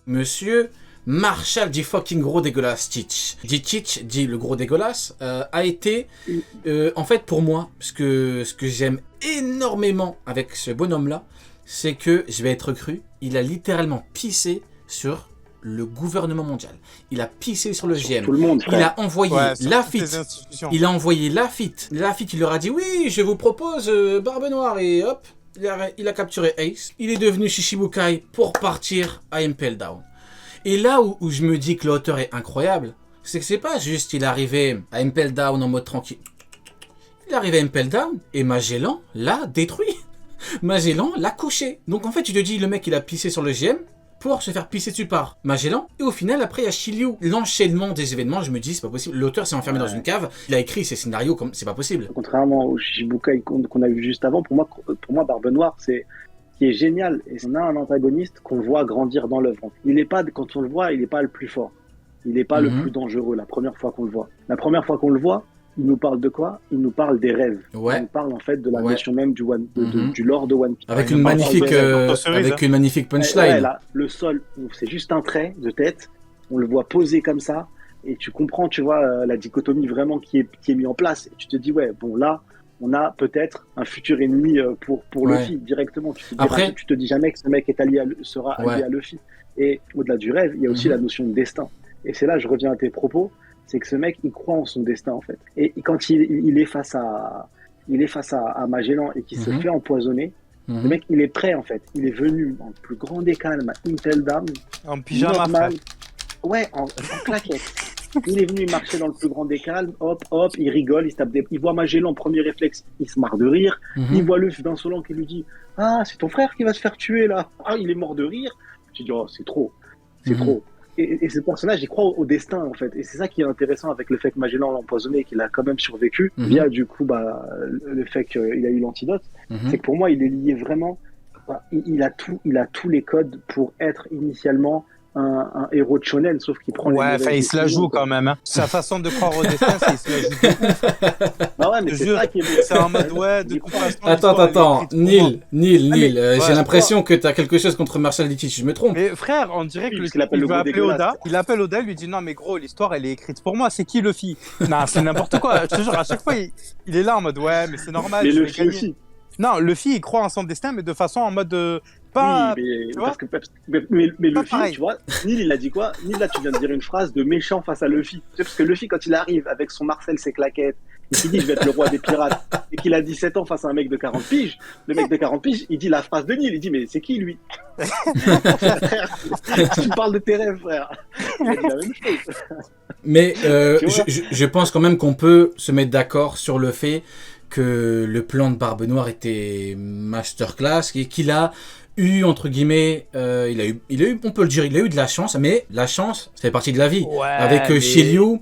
Monsieur Marshall dit fucking gros dégueulasse Teach. Dit Teach, dit le gros dégueulasse, a été, en fait pour moi, ce que j'aime énormément avec ce bonhomme-là, c'est que, je vais être cru, il a littéralement pissé sur le gouvernement mondial. Il a pissé sur le GM. Tout le monde, il a envoyé Lafitte. Il a envoyé Lafitte. Lafitte, il leur a dit oui, je vous propose Barbe Noire et hop, il a capturé Ace. Il est devenu Shichibukai pour partir à Impel Down. Et là où je me dis que l'auteur est incroyable, c'est que c'est pas juste il est arrivé à Impel Down en mode tranquille. Il est arrivé à Impel Down et Magellan l'a détruit. Magellan l'a couché. Donc en fait, tu te dis le mec il a pissé sur le GM pour se faire pisser dessus par Magellan. Et au final, après, il y a Shiryu. L'enchaînement des événements, je me dis, c'est pas possible. L'auteur s'est enfermé dans une cave. Il a écrit ses scénarios comme c'est pas possible. Contrairement au Shichibukai qu'on a vu juste avant, pour moi, Barbe Noire, c'est qui est génial. Et on a un antagoniste qu'on voit grandir dans l'œuvre. Il n'est pas, quand on le voit, il n'est pas le plus fort. Il n'est pas le plus dangereux la première fois qu'on le voit. La première fois qu'on le voit, il nous parle de quoi? Il nous parle des rêves. Ouais. Il nous parle en fait de la notion même du lore de One Piece. Avec une magnifique punchline. Ouais, là, le sol, c'est juste un trait de tête. On le voit posé comme ça. Et tu comprends, tu vois, la dichotomie vraiment qui est mise en place. Et tu te dis, ouais, bon là, on a peut-être un futur ennemi pour Luffy directement. Tu te dis jamais que ce mec sera allié à Luffy. Et au-delà du rêve, il y a aussi la notion de destin. Et c'est là, je reviens à tes propos, c'est que ce mec, il croit en son destin en fait. Et quand il est face à Magellan et qu'il se fait empoisonner, le mec, il est prêt en fait. Il est venu dans le plus grand des calmes à Impel Down. En pyjama, frère. Ouais, en claquette. Il est venu marcher dans le plus grand des calmes, hop, il rigole, il se tape il voit Magellan, premier réflexe, il se marre de rire. Il voit Luffy d'insolent qui lui dit « Ah, c'est ton frère qui va se faire tuer là !» Ah, il est mort de rire. Je dis « Oh, c'est trop, c'est trop !» Et ce personnage, il croit au destin en fait. Et c'est ça qui est intéressant avec le fait que Magellan l'a empoisonné et qu'il a quand même survécu, via du coup le fait qu'il a eu l'antidote. C'est que pour moi, il est lié vraiment, il a tous les codes pour être initialement un héros de shonen, sauf qu'il prend il se la joue quand même. Hein. Sa façon de croire au destin, c'est il se la joue. Ah ouais, mais c'est ça qui est beau. C'est en mode de toute façon. Attends, Neil, j'ai l'impression que t'as quelque chose contre Marshall Ditich, je me trompe. Mais frère, on dirait que il va appeler Oda. Il appelle Oda, il lui dit non mais gros, l'histoire elle est écrite pour moi, c'est qui Luffy? Non, c'est n'importe quoi. Je te jure, à chaque fois il est là en mode ouais, mais c'est normal. Mais Luffy aussi. Non, Luffy il croit en son destin, mais de façon en mode pas. Oui, mais Luffy, tu vois, Neil il a dit quoi? Neil là, tu viens de dire une phrase de méchant face à Luffy. Tu sais, parce que Luffy, quand il arrive avec son Marcel, ses claquettes, et qu'il dit je vais être le roi des pirates, et qu'il a 17 ans face à un mec de 40 piges, le mec de 40 piges, il dit la phrase de Neil, il dit mais c'est qui lui? Frère, tu parles de tes rêves, frère. Il a dit la même chose. Mais je pense quand même qu'on peut se mettre d'accord sur le fait que le plan de Barbe Noire était masterclass et qu'il a eu, entre guillemets, il a eu, on peut le dire, il a eu de la chance, mais la chance, ça fait partie de la vie. Ouais, avec Shiryu,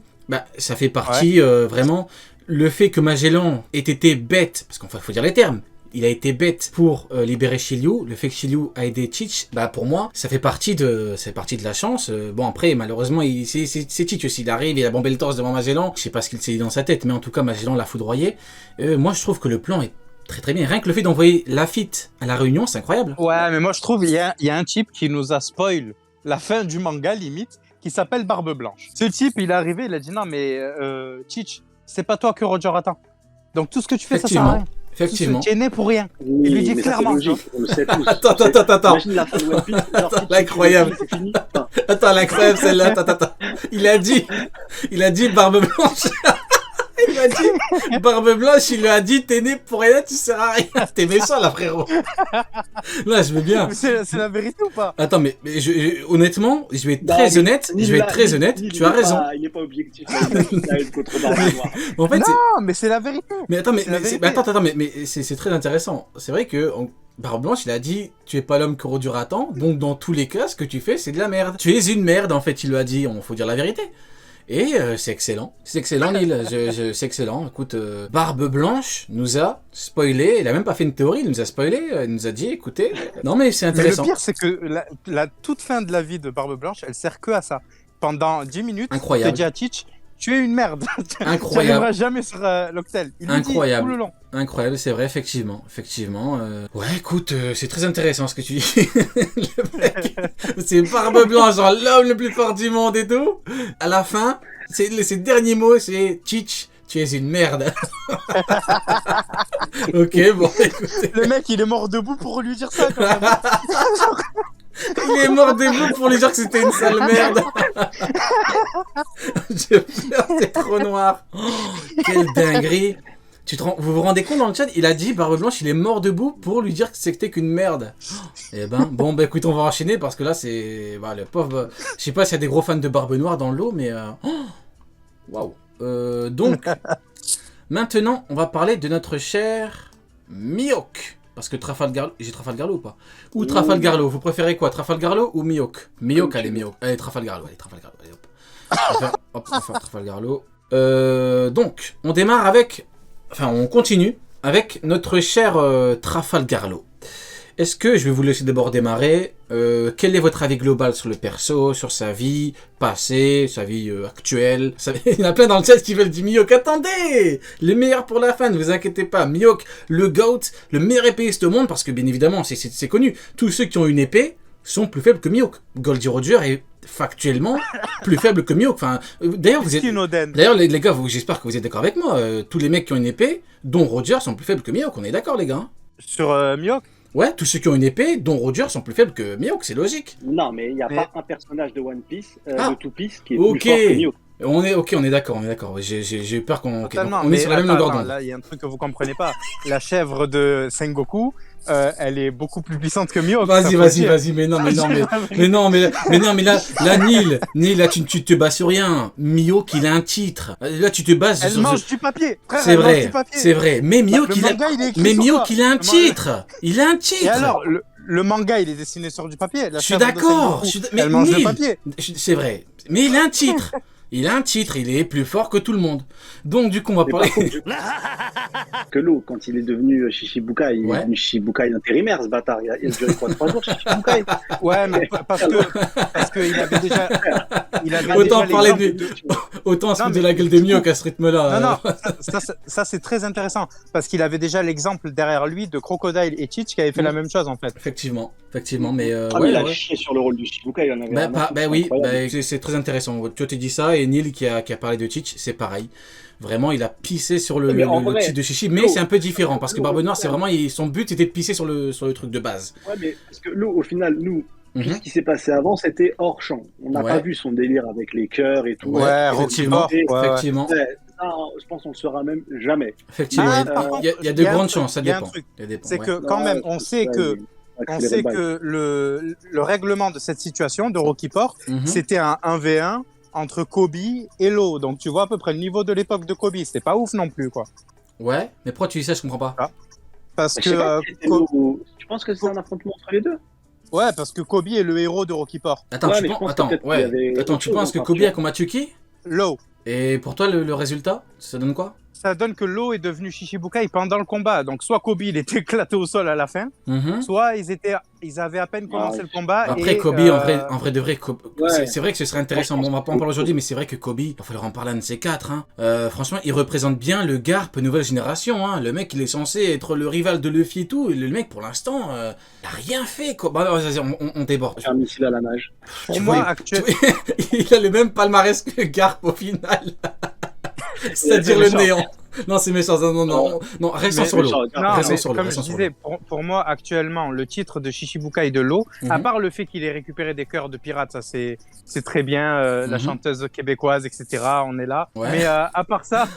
ça fait partie vraiment, le fait que Magellan ait été bête, parce qu'il faut dire les termes, il a été bête pour libérer Shiryu. Le fait que Shiryu a aidé Teach, pour moi, ça fait partie de la chance. Bon, après, malheureusement, c'est Teach aussi. Il arrive, il a bombé le torse devant Magellan. Je sais pas ce qu'il s'est dit dans sa tête, mais en tout cas, Magellan l'a foudroyé. Moi, je trouve que le plan est très très bien. Rien que le fait d'envoyer Lafitte à la réunion, c'est incroyable. Ouais, mais moi, je trouve il y a un type qui nous a spoil la fin du manga, limite, qui s'appelle Barbe Blanche. Ce type, il est arrivé, il a dit non, mais Teach, c'est pas toi que Roger attend. Donc, tout ce que tu fais, ça sert à rien. Effectivement. Tu es né pour rien. Oui, il lui dit clairement. On le sait tous. Attends. Imagine la fin de One Piece. L'incroyable. C'est fini. Attends, l'incroyable celle-là. Attends. Il a dit Barbe Blanche. Il a dit Barbe Blanche, il lui a dit t'es né pour rien, tu sers à rien. T'es méchant là, frérot. Là, je veux bien. C'est la vérité ou pas? Attends, mais honnêtement, je vais être très honnête. Tu as raison. Il n'est pas objectif. Il a une contre Barbe Noire. En fait, non, mais c'est la vérité. Mais attends, mais c'est très intéressant. C'est vrai que Barbe Blanche, il a dit tu es pas l'homme que Rodur attend. Donc dans tous les cas, ce que tu fais, c'est de la merde. Tu es une merde. En fait, il lui a dit. Faut dire la vérité. Et c'est excellent. C'est excellent, Neil. C'est excellent. Écoute, Barbe Blanche nous a spoilé. Il a même pas fait une théorie, il nous a spoilé. Il nous a dit, écoutez... Non, mais c'est intéressant. Mais le pire, c'est que la toute fin de la vie de Barbe Blanche, elle sert que à ça. Pendant 10 minutes, incroyable. tu te dis à Teach, tu es une merde. Tu Incroyable. n'arriveras jamais sur l'Octel. Il le dit Incroyable. tout le long. Incroyable, c'est vrai, effectivement. Ouais, écoute, c'est très intéressant ce que tu dis. Le mec, c'est Barbe Blanche, genre l'homme le plus fort du monde et tout. À la fin, ses derniers mots, c'est Tchitch, tu es une merde. Ok, bon, écoutez. Le mec, il est mort debout pour lui dire ça quand même. Il est mort debout pour lui dire que c'était une sale merde. J'ai peur, c'est trop noir. Oh, quelle dinguerie. Vous vous rendez compte dans le chat, il a dit, Barbe Blanche, il est mort debout pour lui dire que c'était qu'une merde. Eh ben, bon, bah écoute, on va enchaîner parce que là, c'est... Bah, le pauvre... Je sais pas s'il y a des gros fans de Barbe Noire dans le lot, mais... Waouh. Donc, maintenant, on va parler de notre cher Mihawk. Parce que j'ai Trafalgarlo ou pas? Ou Trafalgarlo, vous préférez quoi? Trafalgarlo ou Mihawk? Mihawk, allez, Mihawk. Allez, Trafalgarlo, allez, hop. On va faire Trafalgarlo. Donc, on démarre avec... Enfin, on continue avec notre cher Trafalgarlo. Est-ce que, je vais vous laisser d'abord démarrer, quel est votre avis global sur le perso, sur sa vie passée, sa vie actuelle? Il y en a plein dans le chat qui veulent dire Mihawk. Attendez, le meilleur pour la fin, ne vous inquiétez pas. Mihawk, le GOAT, le meilleur épéiste au monde, parce que bien évidemment, c'est connu. Tous ceux qui ont une épée sont plus faibles que Mihawk. Goldie Roger est factuellement plus faible que Mihawk. Enfin, d'ailleurs, les gars, j'espère que vous êtes d'accord avec moi. Tous les mecs qui ont une épée, dont Roger, sont plus faibles que Mihawk. On est d'accord, les gars? Sur Mihawk? Ouais, tous ceux qui ont une épée, dont Roger, sont plus faibles que Mihawk, c'est logique. Non, mais il n'y a pas un personnage de One Piece, de Two Piece, qui est plus fort que Mihawk. On est d'accord. J'ai eu peur qu'on... on est sur la même longueur d'onde. Là, il y a un truc que vous comprenez pas. La chèvre de Sengoku, elle est beaucoup plus puissante que Mihawk. Vas-y, mais là, Neil, là, tu te bases sur rien. Mihawk, il a un titre. Là, tu te bases Elle sur... mange du papier. Frère, c'est vrai. Mais Mihawk, il a un titre. Il a un titre. Et alors, le manga, il est dessiné sur du papier. Je suis d'accord. Elle mange le papier. C'est vrai. Mais il a un titre. Il est plus fort que tout le monde. Donc, du coup, on va parler... Que l'eau, quand il est devenu Shishibukai, il est devenu Shishibukai intérimaire, ce bâtard. Il a duré 3 jours, Shishibukai. Ouais, mais parce qu'il avait déjà... Autant se foutre de la gueule de Mihawk à ce rythme-là. Non, ça c'est très intéressant. Parce qu'il avait déjà l'exemple derrière lui de Crocodile et Teach qui avaient fait la même chose, en fait. Effectivement, mais... il a chié sur le rôle du Shishibukai. Il en avait oui, c'est très intéressant. Tu t'es dit ça, et Neil qui a parlé de Teach, c'est pareil. Vraiment, il a pissé sur le titre de Chichi, mais c'est un peu différent, parce que Barbe Noire, c'est vraiment... Son but, c'était de pisser sur le truc de base. Ouais, mais parce que l'eau, au final, tout ce qui s'est passé avant, c'était hors champ. On n'a pas vu son délire avec les cœurs et tout. Ouais, effectivement. Je pense qu'on le saura même jamais. Effectivement, il y a de grandes chances, ça dépend. C'est que quand même, on sait que le règlement de cette situation de Rocky Port, c'était un 1v1 entre Kobe et Law. Donc tu vois à peu près le niveau de l'époque de Kobe. C'était pas ouf non plus, quoi. Ouais, mais pourquoi tu dis ça, je comprends pas. Parce que... Tu penses que c'est un affrontement entre les deux? Ouais, parce que Kobe est le héros de Rocky Port. Attends, tu penses que Kobe a combattu qui? Law. Et pour toi, le résultat, ça donne quoi? Ça donne que Law est devenu Shishibukai pendant le combat. Donc soit Kobe il était éclaté au sol à la fin, soit ils avaient à peine commencé le combat. Après, Kobe, en vrai de vrai, c'est vrai que ce serait intéressant. Bon, on va pas en parler aujourd'hui, mais c'est vrai que Kobe, il va falloir en parler un de ces quatre. Franchement, il représente bien le Garp nouvelle génération. Le mec, il est censé être le rival de Luffy et tout. Et le mec, pour l'instant, il a rien fait. Vas-y, on déborde. Un missile à la nage. Pour moi, actuellement... il a le même palmarès que Garp au final. C'est-à-dire le néant. Non, c'est méchant. Non, restons sur l'eau. Comme je disais, pour moi, actuellement, le titre de Shishibukai de l'eau, à part le fait qu'il ait récupéré des cœurs de pirates, ça c'est très bien, la chanteuse québécoise, etc., on est là. Ouais. Mais à part ça,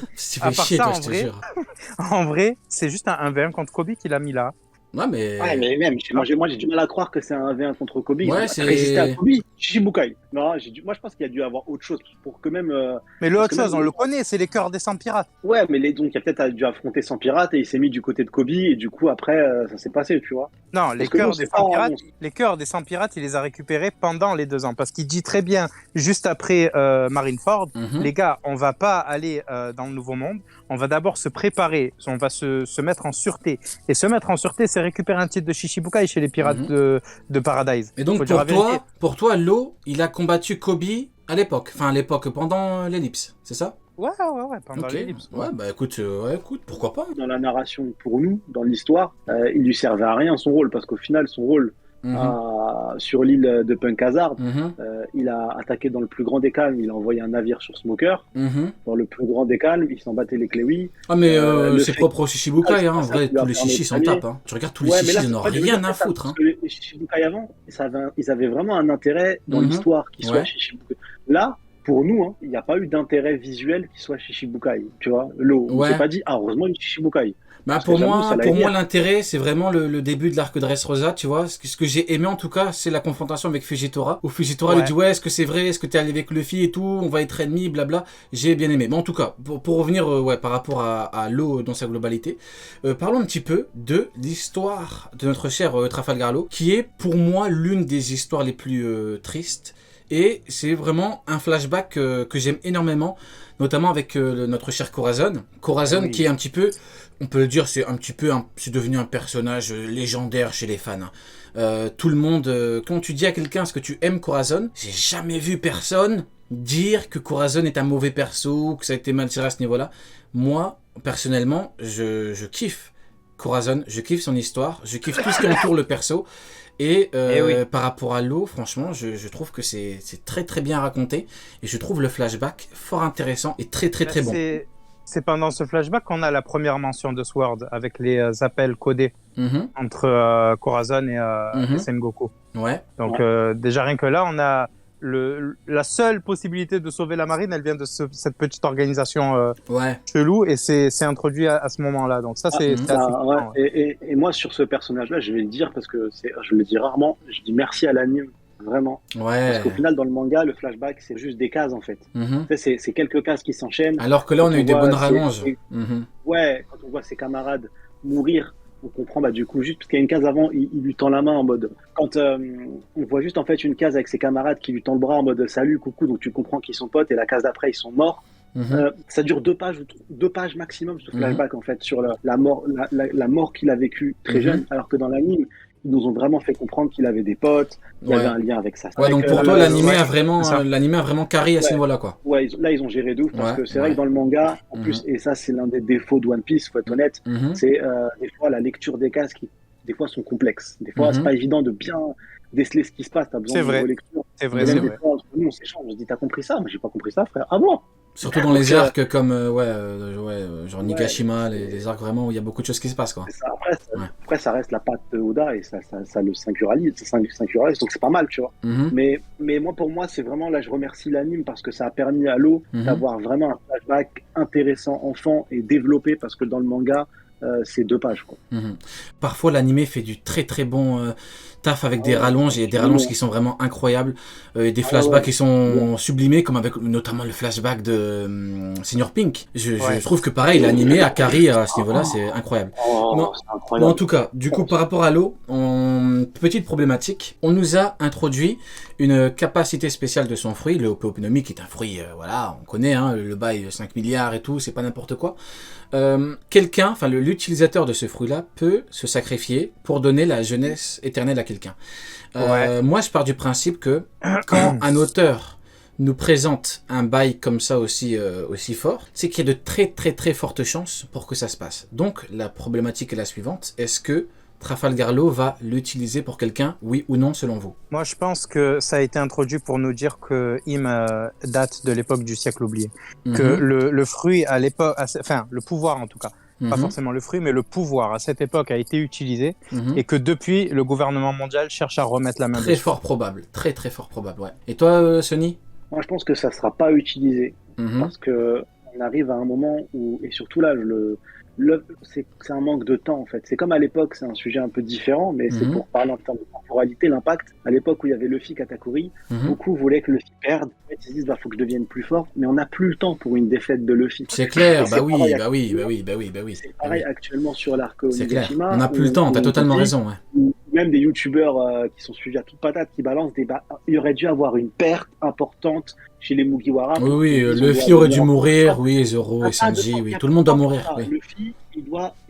en vrai, c'est juste un 1v1 contre Kobe qu'il a mis là. Ouais, mais même, moi j'ai du mal à croire que c'est un 1v1 contre Kobe. Ouais, c'est résister à Kobe. Shishibukai. Non, moi je pense qu'il y a dû avoir autre chose pour que même. Mais l'autre chose, on le connaît, c'est les cœurs des 100 pirates. Ouais, mais donc il a peut-être dû affronter 100 pirates et il s'est mis du côté de Kobe et du coup après ça s'est passé, tu vois. Non, les cœurs des 100 pirates, il les a récupérés pendant les 2 ans parce qu'il dit très bien juste après Marineford, les gars, on va pas aller dans le Nouveau Monde, on va d'abord se préparer, on va se mettre en sûreté. Et se mettre en sûreté, c'est récupérer un titre de Shishibukai chez les pirates de Paradise. Et donc pour toi, Law, il a combattu Kobe à l'époque, pendant l'ellipse, c'est ça? Ouais, pendant Ok. l'ellipse. Ouais, bah écoute, pourquoi pas. Dans la narration, pour nous, dans l'histoire, il lui servait à rien son rôle, parce qu'au final, son rôle Mhm. sur l'île de Punk Hazard, Mhm. il a attaqué dans le plus grand des calmes, il a envoyé un navire sur Smoker. Mhm. Dans le plus grand des calmes, il s'en battait les cléouis. Ah, mais Le c'est fait propre au Shichibukai, hein. En ça vrai, lui a tous les permis chichis de s'en gagner. tapent. Hein. Tu regardes tous les Ouais, mais chichis, là, ils c'est n'en ont pas du rien tout à ça, foutre. parce Hein. que les Shichibukai avant, ils avaient vraiment un intérêt dans Mhm. l'histoire qui soit Ouais. Shichibukai. Là, pour nous, hein, il n'y a pas eu d'intérêt visuel qui soit Shichibukai. Tu vois, on s'est Ouais. pas dit, ah, heureusement, il est Shichibukai. Bah Parce que j'avoue, ça l'a pour aidé. moi l'intérêt, c'est vraiment le début de l'arc de Dressrosa, tu vois. Ce que j'ai aimé en tout cas, c'est la confrontation avec Fujitora. Où Fujitora lui Ouais. dit ouais, est-ce que c'est vrai, est-ce que t'es allé avec Luffy et tout, on va être ennemis, blabla. J'ai bien aimé. Mais en tout cas, pour revenir par rapport à l'eau dans sa globalité, parlons un petit peu de l'histoire de notre cher Trafalgar Law, qui est pour moi l'une des histoires les plus tristes. Et c'est vraiment un flashback que j'aime énormément, notamment avec notre cher Corazon. Corazon Oui. qui est un petit peu, on peut le dire, c'est devenu un personnage légendaire chez les fans. Tout le monde, quand tu dis à quelqu'un est-ce que tu aimes Corazon, j'ai jamais vu personne dire que Corazon est un mauvais perso, que ça a été mal tiré à ce niveau-là. Moi, personnellement, je kiffe Corazon, je kiffe son histoire, je kiffe tout ce qui entoure le perso. Et oui. par rapport à l'eau, franchement, je trouve que c'est très très bien raconté. Et je trouve le flashback fort intéressant et très très très bon. C'est pendant ce flashback qu'on a la première mention de Sword avec les appels codés Mhm. entre Corazon et Mhm. Sengoku. Ouais. Donc déjà rien que là, on a la seule possibilité de sauver la marine, elle vient de cette petite organisation Ouais. chelou et c'est introduit à ce moment-là. Donc ça, c'est assez Ça, flippant, ouais. Et moi, sur ce personnage-là, je vais le dire parce que je le dis rarement, je dis merci à l'anime, vraiment. Parce qu'au Ouais. final, dans le manga, le flashback, c'est juste des cases, en fait. Mhm. Tu sais, c'est quelques cases qui s'enchaînent. Alors que là, Quand on a eu des voit bonnes rallonges. Mhm. Ouais, quand on voit ses camarades mourir, on comprend, bah, du coup, juste parce qu'il y a une case avant, il lui tend la main en mode. Quand on voit juste en fait une case avec ses camarades qui lui tend le bras en mode salut, coucou, donc tu comprends qu'ils sont potes, et la case d'après, ils sont morts. Mhm. Ça dure 2 pages maximum ce flashback en fait sur la mort, la mort qu'il a vécue très jeune, alors que dans l'anime, ils nous ont vraiment fait comprendre qu'il avait des potes, qu'il y avait un lien avec ça. Ouais, donc pour toi, l'animé a vraiment carré à ce Ouais. niveau-là, quoi. Ouais, là ils ont géré de ouf parce Ouais, que c'est vrai que dans le manga, en plus, et ça c'est l'un des défauts de One Piece, faut être honnête, Mhm. c'est des fois la lecture des cases qui des fois sont complexes. Des fois c'est pas évident de bien déceler ce qui se passe, t'as besoin C'est de vrai. relecture. C'est Et vrai, même c'est des vrai. fois, entre nous on s'échange, on se dit t'as compris ça, moi j'ai pas compris ça frère. Ah bon? Surtout dans les Donc, arcs comme genre ouais, Nigashima, les arcs vraiment où il y a beaucoup de choses qui se passent, quoi. c'est ça. Ouais. Après, ça reste la patte de Oda et ça le singularise, donc c'est pas mal, tu vois. Mhm. Mais moi, pour moi, c'est vraiment là, je remercie l'anime parce que ça a permis à l'eau Mhm. d'avoir vraiment un flashback intéressant, enfant et développé parce que dans le manga, c'est 2 pages, quoi. Mhm. Parfois, l'animé fait du très très bon taf avec des Ouais, rallonges et des absolument. rallonges qui sont vraiment incroyables, et des flashbacks ouais. qui sont sublimés, comme avec notamment le flashback de Senior Pink. Je trouve que pareil, l'animé à Carrie à ce niveau-là, c'est incroyable. Non. C'est Bon, incroyable. en tout cas, du coup, par rapport à l'eau, petite problématique, on nous a introduit une capacité spéciale de son fruit, le Opeoponomi, qui est un fruit, voilà, on connaît, hein, le bail 5 milliards et tout, c'est pas n'importe quoi. L'utilisateur de ce fruit-là peut se sacrifier pour donner la jeunesse éternelle à quelqu'un. Moi, je pars du principe que quand un auteur nous présente un bail comme ça aussi fort, c'est qu'il y a de très très très fortes chances pour que ça se passe. Donc, la problématique est la suivante. Est-ce que Trafalgar Law va l'utiliser pour quelqu'un, oui ou non, selon vous? Moi, je pense que ça a été introduit pour nous dire que Im date de l'époque du siècle oublié. Que le fruit à l'époque, enfin, le pouvoir en tout cas, pas forcément le fruit, mais le pouvoir à cette époque a été utilisé et que depuis, le gouvernement mondial cherche à remettre la main dessus. Très fort probable, très très fort probable, ouais. Et toi, Sonny? Moi, je pense que ça sera pas utilisé parce que on arrive à un moment où, et surtout là, c'est un manque de temps en fait. C'est comme à l'époque, c'est un sujet un peu différent, mais c'est pour parler en termes de temporalité, l'impact. À l'époque où il y avait Luffy Katakuri, beaucoup voulaient que Luffy perde. En fait, ils se disent, faut que je devienne plus fort, mais on n'a plus le temps pour une défaite de Luffy. C'est clair, bah oui. C'est pareil actuellement sur l'arc c'est clair. Onigashima. On n'a plus le temps, t'as totalement raison, ouais. Même des youtubeurs qui sont suivis à toute patate, qui balancent il aurait dû avoir une perte importante chez les Mugiwara. Oui, Luffy aurait dû mourir, oui, Zoro et Sanji, oui, tout le monde doit mourir. Oui. Luffy, il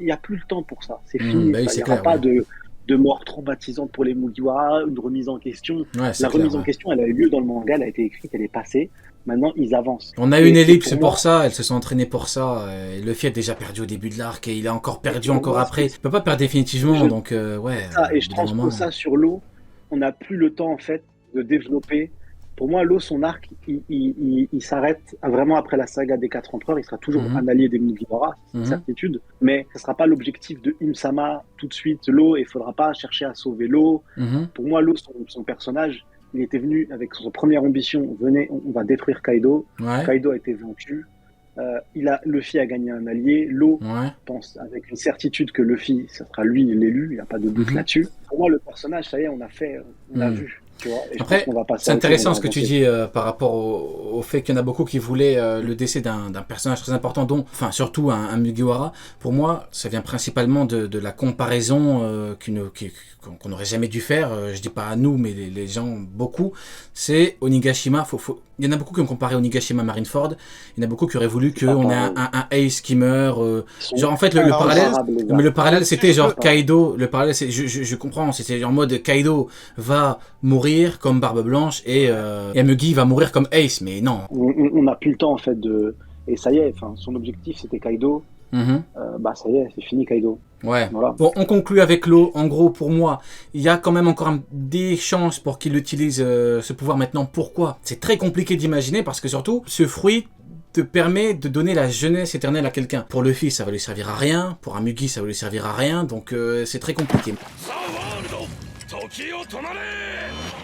n'y a plus le temps pour ça. C'est fini. Oui, Il c'est n'y aura clair, pas ouais. de mort traumatisante pour les Mugiwara, une remise en question. Ouais, c'est La clair, remise en ouais. question, elle a eu lieu dans le manga, elle a été écrite, elle est passée. Maintenant, ils avancent. On a eu une Et ellipse pour pour moi, ça, elles se sont entraînées pour ça. Luffy a déjà perdu au début de l'arc et il a encore perdu pour encore moi, après. Il peut pas perdre définitivement, je- donc ouais, ça, et je au bout d'un moment. transpose ça sur l'eau. On n'a plus le temps, en fait, de développer. Pour moi, l'eau, son arc, il s'arrête vraiment après la saga des 4 empereurs. Il sera toujours Mhm. un allié des Mugiwara, c'est une Mhm. certitude. Mais ce ne sera pas l'objectif de Im-sama tout de suite, l'eau. Il ne faudra pas chercher à sauver l'eau. Mhm. Pour moi, l'eau, son personnage, il était venu avec son première ambition. Venez, on va détruire Kaido. Ouais, Kaido a été vaincu. Luffy a gagné un allié. L'eau ouais. pense avec une certitude que Luffy, ça sera lui l'élu. Il n'y a pas de doute Mhm. là-dessus. Pour moi, le personnage, ça y est, on a Mhm. vu. Tu vois, et je Après, pense qu'on va passer c'est à autre chose, on intéressant va ce que tu avancer. dis par rapport au fait qu'il y en a beaucoup qui voulaient le décès d'un personnage très important, dont, enfin, surtout un Mugiwara. Pour moi, ça vient principalement de la comparaison qu'on n'aurait jamais dû faire. Je dis pas à nous, mais les gens, beaucoup. C'est Onigashima. Il y en a beaucoup qui ont comparé Onigashima à Marineford. Il y en a beaucoup qui auraient voulu C'est pas qu'on ait pareil. un Ace qui meurt. Ils sont Genre, en fait, le Alors, parallèle. incomparables, les Non, mais gars. le parallèle, c'était Juste- genre Kaido. Le parallèle, c'est, je comprends, c'était en mode Kaido va mourir comme Barbe Blanche et Mugi va mourir comme Ace. Mais non. On n'a plus le temps en fait de. Et ça y est, enfin, son objectif c'était Kaido. Mhm. Bah ça y est, c'est fini Kaido. Ouais. Voilà. Bon, on conclut avec l'eau. En gros, pour moi, il y a quand même encore des chances pour qu'il utilise ce pouvoir maintenant. Pourquoi? C'est très compliqué d'imaginer parce que surtout, ce fruit te permet de donner la jeunesse éternelle à quelqu'un. Pour Luffy, ça va lui servir à rien. Pour un Mugi, ça va lui servir à rien. Donc, c'est très compliqué. ザ・ワールド時を止まれ